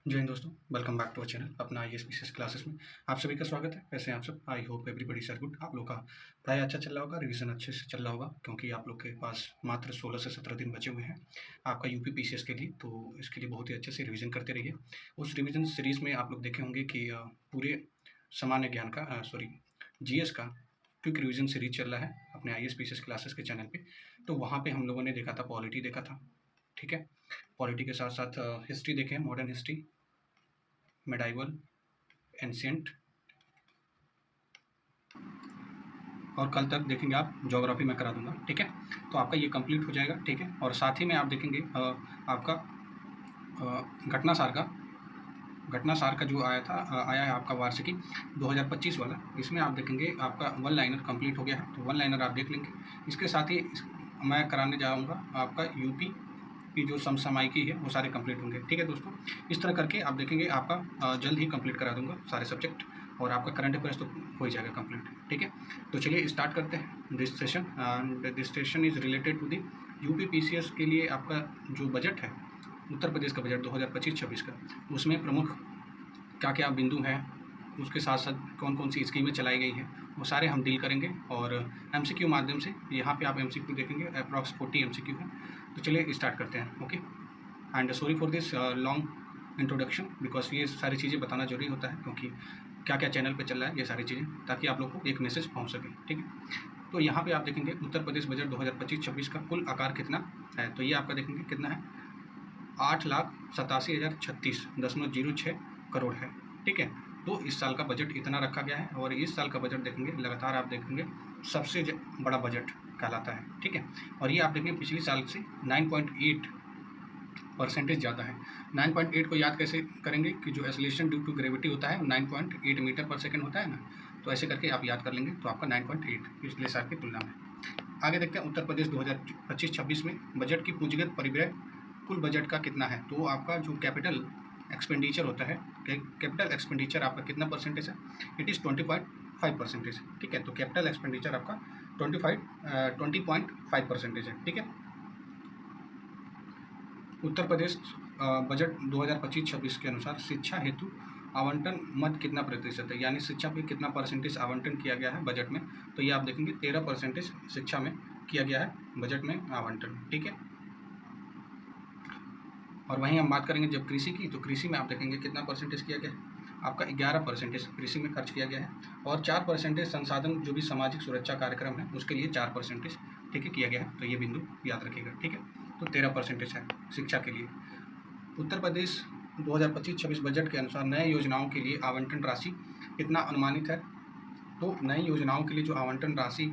जय हिंद दोस्तों, welcome back to our channel अपना आईएएस पीसीएस क्लासेस में आप सभी का स्वागत है। कैसे हैं आप सब? I hope everybody is good. आप लोग का पढ़ाई अच्छा चल रहा होगा, रिवीजन अच्छे से चल रहा होगा, क्योंकि आप लोग के पास मात्र 16 से 17 दिन बचे हुए हैं आपका यूपी पीसीएस के लिए। तो इसके लिए बहुत ही अच्छे से रिवीजन करते रहिए। उस रिवीजन सीरीज़ में आप लोग देखे होंगे कि पूरे सामान्य ज्ञान का जीएस का क्विक रिवीजन सीरीज चल रहा है अपने आईएएस पीसीएस क्लासेस के चैनल पे। तो वहाँ पे हम लोगों ने देखा था पॉलिटी देखा था, ठीक है। पॉलिटी के साथ साथ हिस्ट्री देखें, मॉडर्न हिस्ट्री, मेडाइवल, एंशिएंट, और कल तक देखेंगे आप ज्योग्राफी में करा दूंगा, ठीक है। तो आपका ये कंप्लीट हो जाएगा, ठीक है। और साथ ही में आप देखेंगे आपका घटना सार का जो आया है आपका वार्षिकी 2025 वाला। इसमें आप देखेंगे आपका वन लाइनर कंप्लीट हो गया है, तो वन लाइनर आप देख लेंगे। इसके साथ ही मैं कराने जाऊँगा आपका यूपी की जो समसामयिकी है वो सारे कंप्लीट होंगे, ठीक है दोस्तों। इस तरह करके आप देखेंगे आपका जल्द ही कंप्लीट करा दूंगा सारे सब्जेक्ट, और आपका करंट अफेयर्स तो हो ही जाएगा कंप्लीट, ठीक है। तो चलिए स्टार्ट करते हैं this session. And this session is related to the UP PCS के लिए आपका जो बजट है, उत्तर प्रदेश का बजट 2025-26 का, उसमें प्रमुख क्या क्या बिंदु हैं, उसके साथ साथ कौन कौन सी स्कीमें चलाई गई हैं, वो सारे हम डील करेंगे। और एमसीक्यू माध्यम से यहाँ पे आप एमसीक्यू देखेंगे, अप्रॉक्स 40 एमसीक्यू है। तो चलिए स्टार्ट करते हैं, okay. And sorry for this long introduction, because ये सारी चीज़ें बताना जरूरी होता है, क्योंकि क्या क्या चैनल पे चल रहा है ये सारी चीज़ें, ताकि आप लोग को एक मैसेज पहुँच सके, ठीक है। तो यहाँ पे आप देखेंगे उत्तर प्रदेश बजट 2025-26 का कुल आकार कितना है, तो ये आपका देखेंगे कितना है, 8,87,036.06 करोड़ है, ठीक है। तो इस साल का बजट इतना रखा गया है, और इस साल का बजट देखेंगे लगातार आप देखेंगे सबसे बड़ा बजट कहलाता है, ठीक है। और ये आप देखेंगे पिछले साल से 9.8% ज़्यादा है। 9.8 को याद कैसे करेंगे कि जो एक्सेलरेशन ड्यू टू ग्रेविटी होता है 9.8 मीटर पर सेकेंड होता है ना, तो ऐसे करके आप याद कर लेंगे, तो आपका 9.8 पिछले साल की तुलना में। आगे देखते हैं उत्तर प्रदेश 2025-26 में बजट की पूंजीगत परिव्यय कुल बजट का कितना है। तो आपका जो कैपिटल एक्सपेंडिचर होता है, कैपिटल एक्सपेंडिचर आपका कितना परसेंटेज है, इट इज़ 20.5%, ठीक है। तो कैपिटल एक्सपेंडिचर आपका 20.5% है, ठीक है। उत्तर प्रदेश बजट 2025-26 के अनुसार शिक्षा हेतु आवंटन मत कितना प्रतिशत है, यानी शिक्षा पे कितना परसेंटेज आवंटन किया गया है बजट में, तो ये आप देखेंगे 13% शिक्षा में किया गया है बजट में आवंटन, ठीक है। और वहीं हम बात करेंगे जब कृषि की, तो कृषि में आप देखेंगे कितना परसेंटेज किया गया है, आपका 11% कृषि में खर्च किया गया है, और 4% संसाधन जो भी सामाजिक सुरक्षा कार्यक्रम है उसके लिए 4%, ठीक है, किया गया है। तो ये बिंदु याद रखिएगा, ठीक है। तो 13% है शिक्षा के लिए। उत्तर प्रदेश 2025-26 बजट के अनुसार नए योजनाओं के लिए आवंटन राशि कितना अनुमानित है, तो नई योजनाओं के लिए जो आवंटन राशि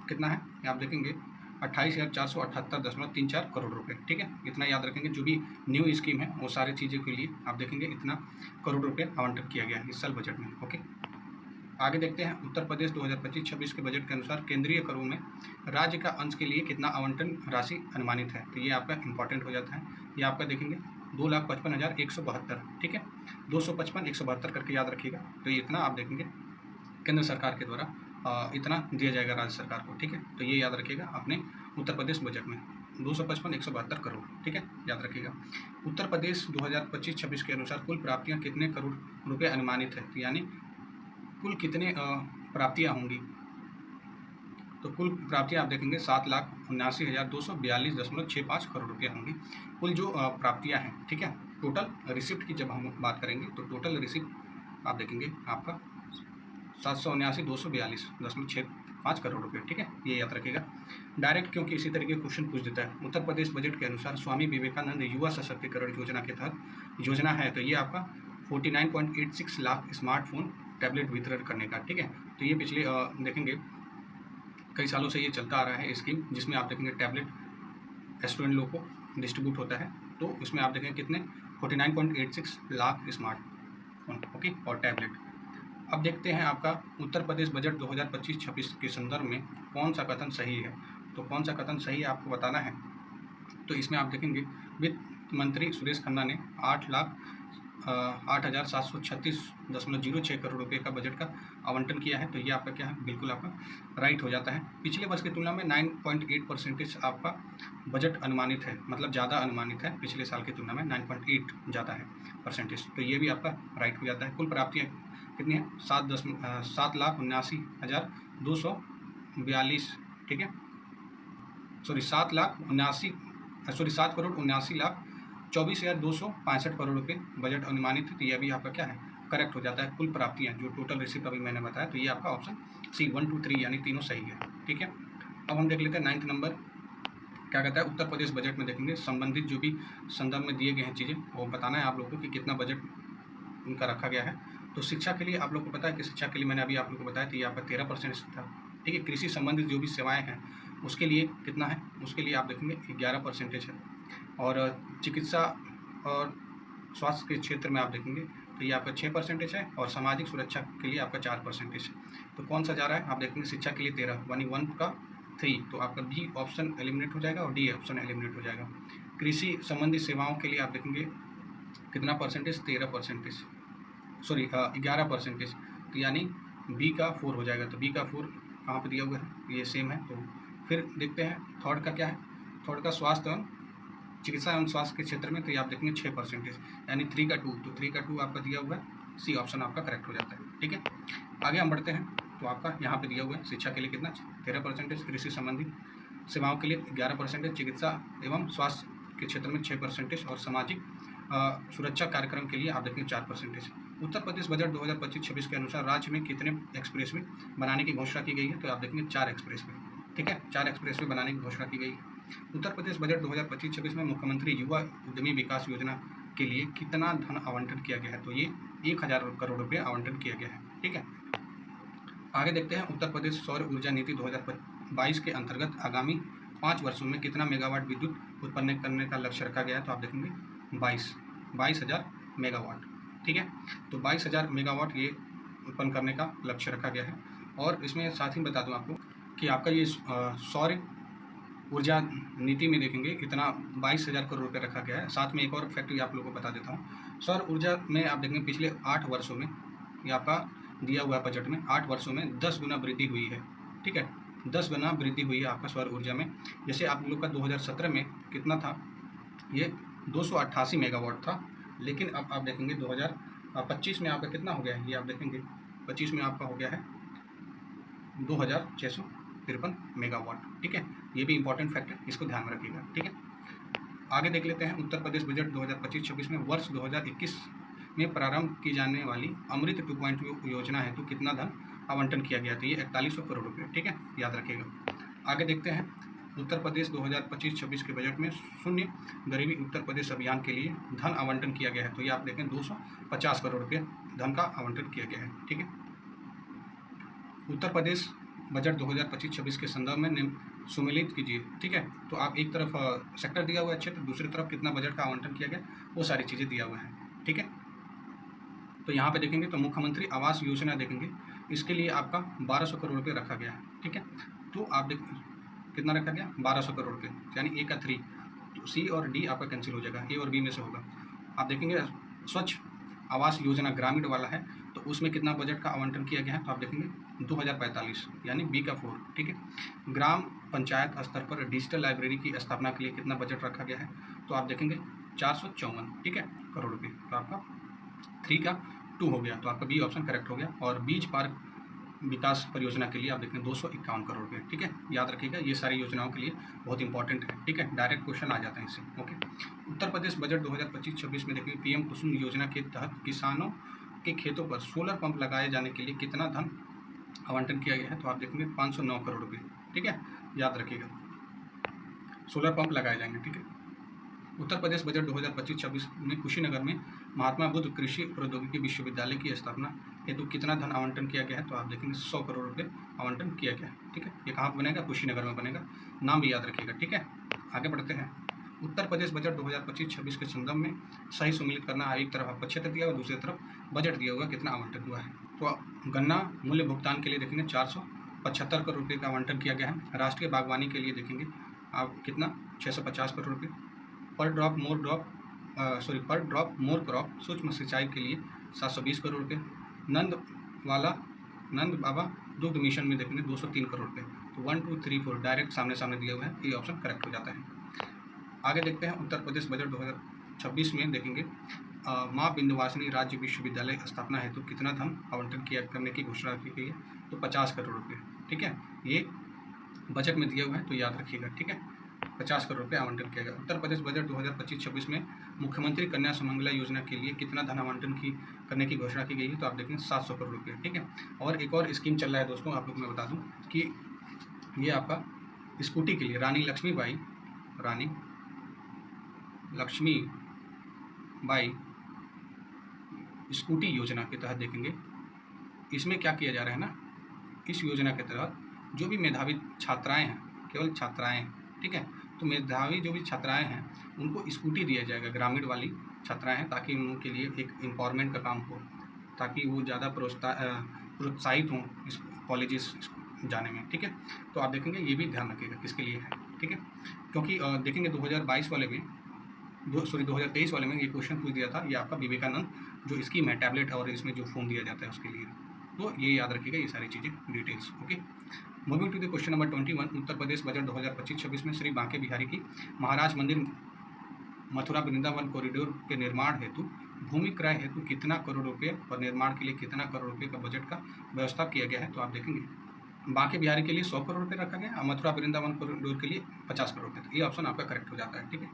कितना है आप देखेंगे 28,478.34 करोड़ रुपए, ठीक है। इतना याद रखेंगे, जो भी न्यू स्कीम है वो सारी चीज़ों के लिए आप देखेंगे इतना करोड़ रुपए आवंटन किया गया है इस साल बजट में, ओके। आगे देखते हैं उत्तर प्रदेश 2025-26 के बजट के अनुसार केंद्रीय करों में राज्य का अंश के लिए कितना आवंटन राशि अनुमानित है, तो ये आपका इंपॉर्टेंट हो जाता है। ये आपका देखेंगे 2,55,172, ठीक है, 255,172 करके याद रखिएगा। तो ये इतना आप देखेंगे केंद्र सरकार के द्वारा इतना दिया जाएगा राज्य सरकार को, ठीक है। तो ये याद रखिएगा अपने उत्तर प्रदेश बजट में 255,172 करोड़, ठीक है, याद रखिएगा। उत्तर प्रदेश 2025-26 के अनुसार कुल प्राप्तियां कितने करोड़ रुपए अनुमानित है, तो यानी कुल कितने प्राप्तियां होंगी, तो कुल प्राप्तियां आप देखेंगे 7,79,242.65 करोड़ रुपया होंगी कुल जो प्राप्तियां हैं, ठीक है। टोटल रिसिप्ट की जब हम बात करेंगे तो टोटल रिसिप्ट आप देखेंगे आपका 779,242.65 करोड़ रुपये, ठीक है, ये याद रखिएगा। डायरेक्ट क्योंकि इसी तरीके क्वेश्चन पूछ देता है। उत्तर प्रदेश बजट के अनुसार स्वामी विवेकानंद युवा सशक्तिकरण योजना के तहत योजना है, तो ये आपका 49.86 लाख स्मार्टफोन टैबलेट वितरण करने का, ठीक है। तो ये पिछले देखेंगे कई सालों से ये चलता आ रहा है स्कीम, जिसमें आप देखेंगे टैबलेट स्टूडेंट लोग को डिस्ट्रीब्यूट होता है। तो इसमें आप देखेंगे कितने 49.86 लाख स्मार्टफोन, ओके, और टैबलेट। अब देखते हैं आपका उत्तर प्रदेश बजट 2025-26 के संदर्भ में कौन सा कथन सही है, तो कौन सा कथन सही है आपको बताना है। तो इसमें आप देखेंगे वित्त मंत्री सुरेश खन्ना ने 8,736.06 करोड़ रुपए का बजट का आवंटन किया है। तो ये आपका क्या है, बिल्कुल आपका राइट हो जाता है। पिछले वर्ष की तुलना में 9.8% आपका बजट अनुमानित है, मतलब ज़्यादा अनुमानित है, पिछले साल की तुलना में 9.8 ज़्यादा है परसेंटेज। तो ये भी आपका राइट हो जाता है। कुल प्राप्तियाँ कितनी है, 7,79,242, ठीक है, सॉरी 7,79,24,265 करोड़ रुपये बजट अनुमानित है। तो यह भी आपका क्या है, करेक्ट हो जाता है। कुल प्राप्तियाँ जो टोटल रिसिप्ट अभी मैंने बताया, तो ये आपका ऑप्शन सी 1 2 3 यानी तीनों सही है, ठीक है। अब हम देख लेते हैं 9th नंबर क्या कहता है। उत्तर प्रदेश बजट में देखेंगे संबंधित जो भी संदर्भ में दिए गए हैं चीज़ें, वो बताना है आप लोगों को कि कितना बजट उनका रखा गया है। तो शिक्षा के लिए आप लोग को पता है कि शिक्षा के लिए मैंने अभी आप लोग को बताया था, ये आपका 13% था, ठीक है। कृषि संबंधित जो भी सेवाएं हैं उसके लिए कितना है, उसके लिए आप देखेंगे 11% है। और चिकित्सा और स्वास्थ्य के क्षेत्र में आप देखेंगे तो ये आपका 6% है, और सामाजिक सुरक्षा के लिए आपका 4% है। तो कौन सा जा रहा है, आप देखेंगे शिक्षा के लिए 13, 1 का 3, तो आपका बी ऑप्शन एलिमिनेट हो जाएगा और डी ऑप्शन एलिमिनेट हो जाएगा। कृषि संबंधी सेवाओं के लिए आप देखेंगे कितना परसेंटेज, 13%, सॉरी 11%, तो यानी बी का 4 हो जाएगा। तो बी का 4 कहाँ पे दिया हुआ है, ये सेम है। तो फिर देखते हैं थर्ड का क्या है। थर्ड का स्वास्थ्य एवं चिकित्सा एवं स्वास्थ्य के क्षेत्र में, तो ये आप देखेंगे 6%, यानी 3 का 2, तो 3 का 2 आपका दिया हुआ है, सी ऑप्शन आपका करेक्ट हो जाता है, ठीक है। आगे हम बढ़ते हैं। तो आपका यहाँ पे दिया हुआ है शिक्षा के लिए कितना, 13%, कृषि संबंधी सेवाओं के लिए 11%, चिकित्सा एवं स्वास्थ्य के क्षेत्र में 6%, और सामाजिक सुरक्षा कार्यक्रम के लिए आप देखेंगे 4%। उत्तर प्रदेश बजट 2025-26 के अनुसार राज्य में कितने एक्सप्रेसवे बनाने की घोषणा की गई है, तो आप देखेंगे 4 एक्सप्रेसवे, ठीक है, 4 एक्सप्रेसवे बनाने की घोषणा की गई है। उत्तर प्रदेश बजट 2025-26 में मुख्यमंत्री युवा उद्यमी विकास योजना के लिए कितना धन आवंटन किया गया है, तो ये 1000 करोड़ रुपये आवंटन किया गया है, ठीक है। आगे देखते हैं उत्तर प्रदेश सौर ऊर्जा नीति 2022 के अंतर्गत आगामी 5 वर्षों में कितना मेगावाट विद्युत उत्पन्न करने का लक्ष्य रखा गया है, तो आप देखेंगे 22,000 मेगावाट, ठीक है। तो 22,000 मेगावाट ये उत्पन्न करने का लक्ष्य रखा गया है। और इसमें साथ ही बता दूं आपको कि आपका ये सौर ऊर्जा नीति में देखेंगे इतना 22,000 करोड़ रुपये रखा गया है। साथ में एक और फैक्ट आपको बता देता हूँ, सौर ऊर्जा में आप देखेंगे पिछले 8 वर्षों में ये आपका दिया हुआ है बजट में, 8 वर्षों में 10 गुना वृद्धि हुई है, ठीक है, 10 गुना वृद्धि हुई है आपका सौर ऊर्जा में। जैसे आप लोग का 2017 में कितना था, ये 288 मेगावाट था, लेकिन अब आप देखेंगे 2025 में आपका कितना हो गया है, ये आप देखेंगे 25 में आपका हो गया है 2,653 मेगावाट, ठीक है। ये भी इंपॉर्टेंट फैक्ट है, इसको ध्यान में रखिएगा, ठीक है। आगे देख लेते हैं उत्तर प्रदेश बजट 2025-26 में वर्ष 2021 में प्रारंभ की जाने वाली अमृत 2.0 योजना है, तो कितना धन आवंटन किया गया, तो ये 4100 करोड़ रुपये, ठीक है, याद रखिएगा। आगे देखते हैं उत्तर प्रदेश 2025-26 के बजट में शून्य गरीबी उत्तर प्रदेश अभियान के लिए धन आवंटन किया गया है, तो ये आप देखें 250 करोड़ रुपये धन का आवंटन किया गया है, ठीक है। उत्तर प्रदेश बजट 2025-26 के संदर्भ में सुमेलित कीजिए, ठीक है। तो आप एक तरफ सेक्टर दिया हुआ है क्षेत्र, दूसरी तरफ कितना बजट का आवंटन किया गया, वो सारी चीज़ें दिया हुआ है, ठीक है। तो यहाँ पे देखेंगे तो मुख्यमंत्री आवास योजना देखेंगे, इसके लिए आपका 1200 करोड़ रुपये रखा गया है, ठीक है। तो आप देख कितना रखा गया, 1200 करोड़ रुपये, यानी ए का 3, तो सी और डी आपका कैंसिल हो जाएगा, ए और बी में से होगा। आप देखेंगे स्वच्छ आवास योजना ग्रामीण वाला है, तो उसमें कितना बजट का आवंटन किया गया है, तो आप देखेंगे 2045, यानी बी का 4, ठीक है। ग्राम पंचायत स्तर पर डिजिटल लाइब्रेरी की स्थापना के लिए कितना बजट रखा गया है, तो आप देखेंगे 454, ठीक है, करोड़ रुपये। तो आपका 3 का 2 हो गया, तो आपका बी ऑप्शन करेक्ट हो गया। और बीज पार्क विकास परियोजना के लिए आप देखें 251 करोड़ रुपये, ठीक है, याद रखिएगा, ये सारी योजनाओं के लिए बहुत इंपॉर्टेंट है, ठीक है, डायरेक्ट क्वेश्चन आ जाते हैं इससे, ओके। उत्तर प्रदेश बजट 2025-26 में देखेंगे पीएम कुसुम योजना के तहत किसानों के खेतों पर सोलर पंप लगाए जाने के लिए कितना धन आवंटन किया गया है, तो आप देखेंगे 509 करोड़ रुपये, ठीक है, याद रखिएगा, सोलर पंप लगाए जाएंगे, ठीक है। उत्तर प्रदेश बजट 2025-26 में कुशीनगर में महात्मा बुद्ध कृषि प्रौद्योगिकी विश्वविद्यालय की स्थापना हेतु कितना धन आवंटन किया गया है, तो आप देखेंगे 100 करोड़ रुपये आवंटन किया गया है, ठीक है। ये कहाँ पर बनेगा, कुशीनगर में बनेगा, नाम भी याद रखिएगा, ठीक है। आगे बढ़ते हैं। उत्तर प्रदेश बजट 2025-26 के संदर्भ में सही सुमेलित करना, एक तरफ आपका क्षेत्र दिया हुआ, दूसरी तरफ बजट दिया हुआ, कितना आवंटन हुआ है। तो गन्ना मूल्य भुगतान के लिए देखेंगे 475 करोड़ रुपये का आवंटन किया गया है। राष्ट्रीय बागवानी के लिए देखेंगे आप कितना 650 करोड़ रुपये। पर ड्रॉप मोर ड्रॉप पर ड्रॉप मोर क्रॉप सूक्ष्म सिंचाई के लिए 720 करोड़ रुपये। नंद बाबा दुग्ध मिशन में देखेंगे 203 करोड़ रुपये। तो 1 2 3 4 डायरेक्ट सामने सामने दिए हुए हैं, ये ऑप्शन करेक्ट हो जाता है। आगे देखते हैं उत्तर प्रदेश बजट 2026 में देखेंगे माँ विंध्यवासिनी राज्य विश्वविद्यालय स्थापना हेतु कितना धन आवंटन करने की घोषणा की गई है। तो 50 करोड़ रुपये। ठीक है, ये बजट में दिए हुए हैं, तो याद रखिएगा। ठीक है, 50 करोड़ रुपये आवंटन किया गया। उत्तर प्रदेश बजट 2025-26 में मुख्यमंत्री कन्या सुमंगला योजना के लिए कितना धन आवंटन करने की घोषणा की गई है। तो आप देखें 700 करोड़ रुपये। ठीक है, और एक और स्कीम चल रहा है दोस्तों, आप लोग मैं बता दूं कि ये आपका स्कूटी के लिए रानी लक्ष्मीबाई स्कूटी योजना के तहत देखेंगे इसमें क्या किया जा रहा है ना, इस योजना के तहत जो भी मेधावी छात्राएं हैं, केवल छात्राएं हैं, ठीक है, तो मेधावी जो भी छात्राएं हैं उनको स्कूटी दिया जाएगा, ग्रामीण वाली छात्राएं हैं, ताकि उनके लिए एक एम्पावरमेंट का काम हो, ताकि वो ज़्यादा प्रोत्साहित हों इस कॉलेजेस जाने में। ठीक है, तो आप देखेंगे ये भी ध्यान रखिएगा किसके लिए है। ठीक है, क्योंकि देखेंगे 2022 वाले में 2023 वाले में ये क्वेश्चन पूछ दिया था, ये आपका विवेकानंद जो स्कीम है टैबलेट और इसमें जो फ़ोन दिया जाता है उसके लिए, तो ये याद रखिएगा ये सारी चीज़ें details. Okay, moving to the question number 21, Uttar Pradesh budget 2025-26 में श्री बांके बिहारी की महाराज मंदिर मथुरा वृंदावन कॉरिडोर के निर्माण हेतु भूमि क्रय हेतु कितना करोड़ रुपये और निर्माण के लिए कितना करोड़ रुपये का बजट का व्यवस्था किया गया है। तो आप देखेंगे बांके बिहारी के लिए 100 करोड़ रुपये रखा गया और मथुरा वृंदावन कॉरिडोर के लिए 50 करोड़ रुपये। तो ये ऑप्शन आपका करेक्ट हो जाता है। ठीक है,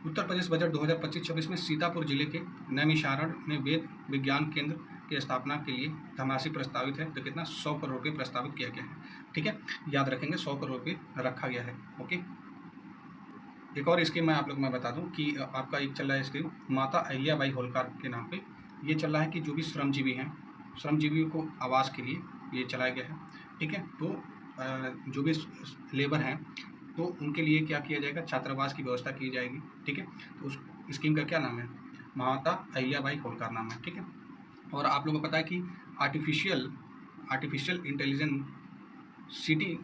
उत्तर प्रदेश बजट 2025-26 में सीतापुर जिले के नैमिषारण में वेद विज्ञान केंद्र की स्थापना के लिए धनराशि प्रस्तावित है। तो कितना 100 करोड़ रुपये प्रस्तावित किया गया है। ठीक है, याद रखेंगे 100 करोड़ रुपये रखा गया है। ओके, एक और स्कीम मैं आप लोग मैं बता दूं कि आपका एक चल रहा है स्कीम माता अहिल्याबाई होलकर के नाम पे, ये चल रहा है कि जो भी श्रमजीवी हैं, श्रमजीवियों को आवास के लिए ये चलाया गया है। ठीक है, तो जो भी लेबर हैं तो उनके लिए क्या किया जाएगा, छात्रावास की व्यवस्था की जाएगी। ठीक है, तो उस स्कीम का क्या नाम है, माता अहिल्याबाई होलकर नाम है। ठीक है, और आप लोगों को पता है कि आर्टिफिशियल इंटेलिजेंस सिटी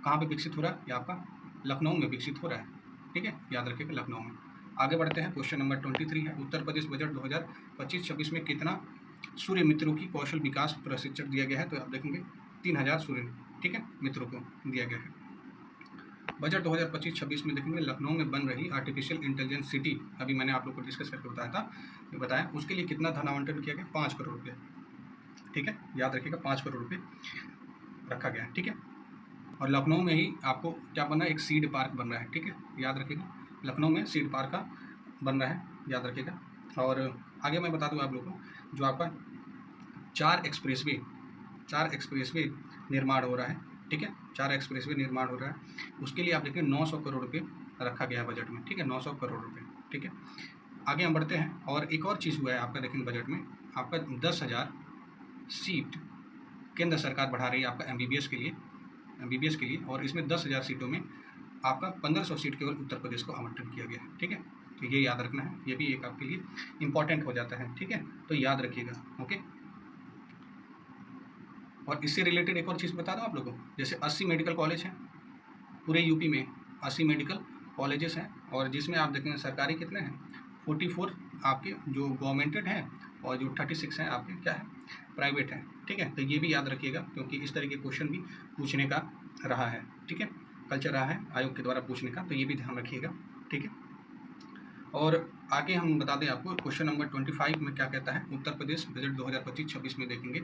कहाँ पे विकसित हो रहा है, ये आपका लखनऊ में विकसित हो रहा है। ठीक है, याद रखिएगा लखनऊ में। आगे बढ़ते हैं, क्वेश्चन नंबर 23 है, उत्तर प्रदेश बजट 2025-26 में कितना सूर्य मित्रों की कौशल विकास प्रशिक्षण दिया गया है। तो आप देखेंगे 3000 सूर्य, ठीक है, मित्रों को दिया गया है। बजट 2025-26 में देखेंगे लखनऊ में बन रही आर्टिफिशियल इंटेलिजेंस सिटी, अभी मैंने आप लोग को डिस्कस करके बताया उसके लिए कितना धन आवंटन किया गया, 5 करोड़ रुपये। ठीक है, याद रखिएगा 5 करोड़ रुपये रखा गया है। ठीक है, और लखनऊ में ही आपको क्या बन रहा है, एक सीड पार्क बन रहा है। ठीक है, याद रखिएगा लखनऊ में सीड पार्क का बन रहा है, याद रखिएगा। और आगे मैं बता दूं आप लोगों को, जो आपका 4 एक्सप्रेसवे निर्माण हो रहा है। ठीक है, 4 एक्सप्रेसवे निर्माण हो रहा है, उसके लिए आप देखें 900 करोड़ रुपये रखा गया है बजट में। ठीक है, 900 करोड़ रुपये। ठीक है, आगे हम बढ़ते हैं, और एक और चीज़ हुआ है आपका देखेंगे बजट में, आपका 10,000 सीट केंद्र सरकार बढ़ा रही है आपका एमबीबीएस के लिए, और इसमें 10,000 सीटों में आपका 1500 सीट केवल उत्तर प्रदेश को आवंटन किया गया है। ठीक है, तो ये याद रखना है, ये भी एक आपके लिए इंपॉर्टेंट हो जाता है। ठीक है, तो याद रखिएगा। ओके, और इससे रिलेटेड एक और चीज़ बता दूँ आप लोगों को, जैसे 80 मेडिकल कॉलेज हैं पूरे यूपी में, 80 मेडिकल कॉलेजेस हैं, और जिसमें आप देखेंगे सरकारी कितने हैं, 44 आपके जो गवर्नमेंटेड हैं, और जो 36 हैं आपके क्या है, प्राइवेट हैं। ठीक है, तो ये भी याद रखिएगा, क्योंकि इस तरह के क्वेश्चन भी पूछने का रहा है। ठीक है, कल्चर रहा है आयोग के द्वारा पूछने का, तो ये भी ध्यान रखिएगा। ठीक है, और आगे हम बता दें आपको क्वेश्चन नंबर 25 में क्या कहता है, उत्तर प्रदेश बजट 2025-26 में देखेंगे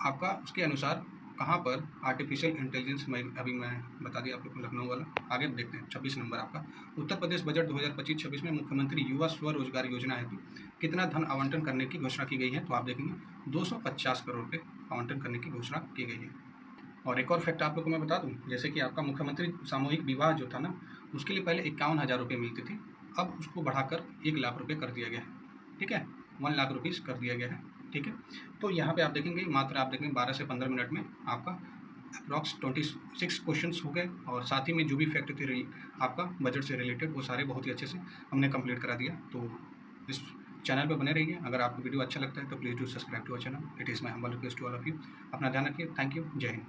आपका उसके अनुसार कहाँ पर आर्टिफिशियल इंटेलिजेंस, अभी मैं बता दिया आप लोग को लखनऊ वाला। आगे देखते हैं 26 नंबर आपका, उत्तर प्रदेश बजट 2025-26 में मुख्यमंत्री युवा स्वरोजगार योजना हेतु कितना धन आवंटन करने की घोषणा की गई है। तो आप देखेंगे 250 करोड़ रुपये आवंटन करने की घोषणा की गई है। और एक और फैक्ट आप लोग को मैं बता दूं, जैसे कि आपका मुख्यमंत्री सामूहिक विवाह जो था ना, उसके लिए पहले 51,000 रुपये मिलती थी, अब उसको बढ़ाकर 1 लाख रुपये कर दिया गया है। ठीक है, 1 लाख रुपीज़ कर दिया गया है। ठीक है, तो यहाँ पे आप देखेंगे मात्र आप देखेंगे 12 से 15 मिनट में आपका अप्रॉक्स 26 क्वेश्चंस हो गए, और साथ ही में जो भी फैक्ट थे आपका बजट से रिलेटेड वो सारे बहुत ही अच्छे से हमने कंप्लीट करा दिया। तो इस चैनल पे बने रहिए, अगर आपको वीडियो अच्छा लगता है तो please do subscribe to our channel. It is my humble request to all of you. अपना ध्यान रखिए, थैंक यू, जय हिंद।